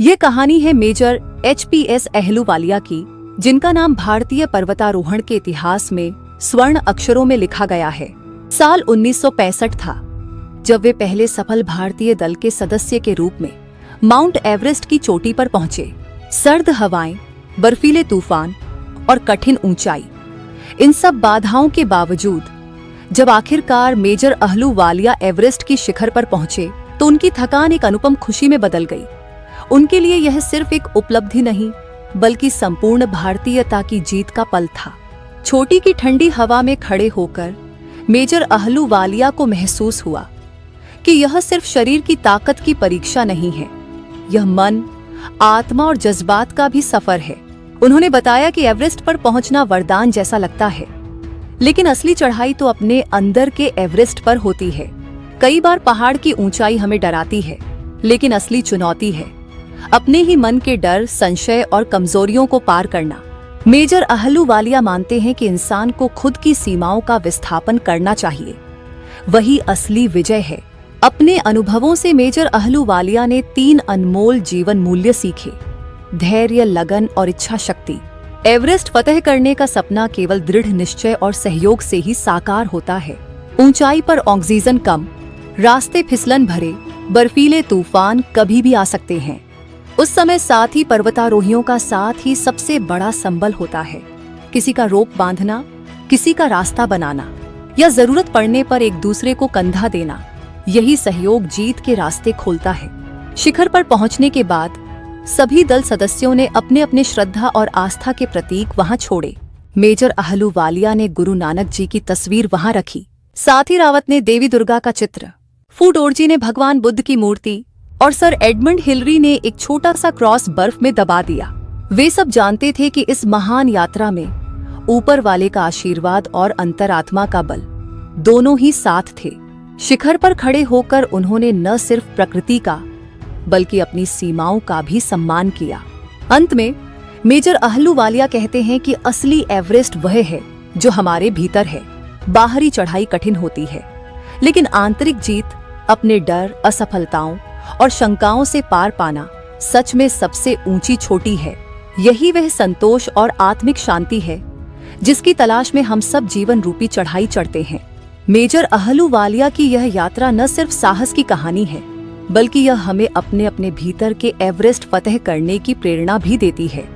ये कहानी है मेजर HPS अहलूवालिया की, जिनका नाम भारतीय पर्वतारोहण के इतिहास में स्वर्ण अक्षरों में लिखा गया है। साल 1965 था जब वे पहले सफल भारतीय दल के सदस्य के रूप में माउंट एवरेस्ट की चोटी पर पहुंचे। सर्द हवाएं, बर्फीले तूफान और कठिन ऊंचाई, इन सब बाधाओं के बावजूद जब आखिरकार मेजर अहलूवालिया एवरेस्ट की शिखर पर पहुंचे तो उनकी थकान एक अनुपम खुशी में बदल गई। उनके लिए यह सिर्फ एक उपलब्धि नहीं बल्कि संपूर्ण भारतीयता की जीत का पल था। चोटी की ठंडी हवा में खड़े होकर मेजर अहलूवालिया को महसूस हुआ कि यह सिर्फ शरीर की ताकत की परीक्षा नहीं है, यह मन, आत्मा और जज्बात का भी सफर है। उन्होंने बताया कि एवरेस्ट पर पहुंचना वरदान जैसा लगता है, लेकिन असली चढ़ाई तो अपने अंदर के एवरेस्ट पर होती है। कई बार पहाड़ की ऊंचाई हमें डराती है, लेकिन असली चुनौती है अपने ही मन के डर, संशय और कमजोरियों को पार करना। मेजर अहलूवालिया मानते हैं कि इंसान को खुद की सीमाओं का विस्थापन करना चाहिए, वही असली विजय है। अपने अनुभवों से मेजर अहलूवालिया ने 3 अनमोल जीवन मूल्य सीखे: धैर्य, लगन और इच्छा शक्ति। एवरेस्ट फतह करने का सपना केवल दृढ़ निश्चय और सहयोग से ही साकार होता है। ऊंचाई पर ऑक्सीजन कम, रास्ते फिसलन भरे, बर्फीले तूफान कभी भी आ सकते हैं। उस समय साथी पर्वतारोहियों का साथ ही सबसे बड़ा संबल होता है। किसी का रोप बांधना, किसी का रास्ता बनाना या जरूरत पड़ने पर एक दूसरे को कंधा देना, यही सहयोग जीत के रास्ते खोलता है। शिखर पर पहुंचने के बाद सभी दल सदस्यों ने अपने अपने श्रद्धा और आस्था के प्रतीक वहां छोड़े। मेजर अहलूवालिया ने गुरु नानक जी की तस्वीर वहां रखी, साथी रावत ने देवी दुर्गा का चित्र, फू डोरजी ने भगवान बुद्ध की मूर्ति और सर एडमंड हिलरी ने एक छोटा सा क्रॉस बर्फ में दबा दिया। वे सब जानते थे कि इस महान यात्रा में ऊपर वाले का आशीर्वाद और अंतरात्मा का बल दोनों ही साथ थे। शिखर पर खड़े होकर उन्होंने न सिर्फ प्रकृति का बल्कि अपनी सीमाओं का भी सम्मान किया। अंत में मेजर अहलूवालिया कहते हैं कि असली एवरेस्ट वह है जो हमारे भीतर है। बाहरी चढ़ाई कठिन होती है, लेकिन आंतरिक जीत, अपने डर, असफलताओं और शंकाओं से पार पाना सच में सबसे ऊंची चोटी है। यही वह संतोष और आत्मिक शांति है जिसकी तलाश में हम सब जीवन रूपी चढ़ाई चढ़ते हैं। मेजर अहलूवालिया की यह यात्रा न सिर्फ साहस की कहानी है बल्कि यह हमें अपने अपने भीतर के एवरेस्ट फतह करने की प्रेरणा भी देती है।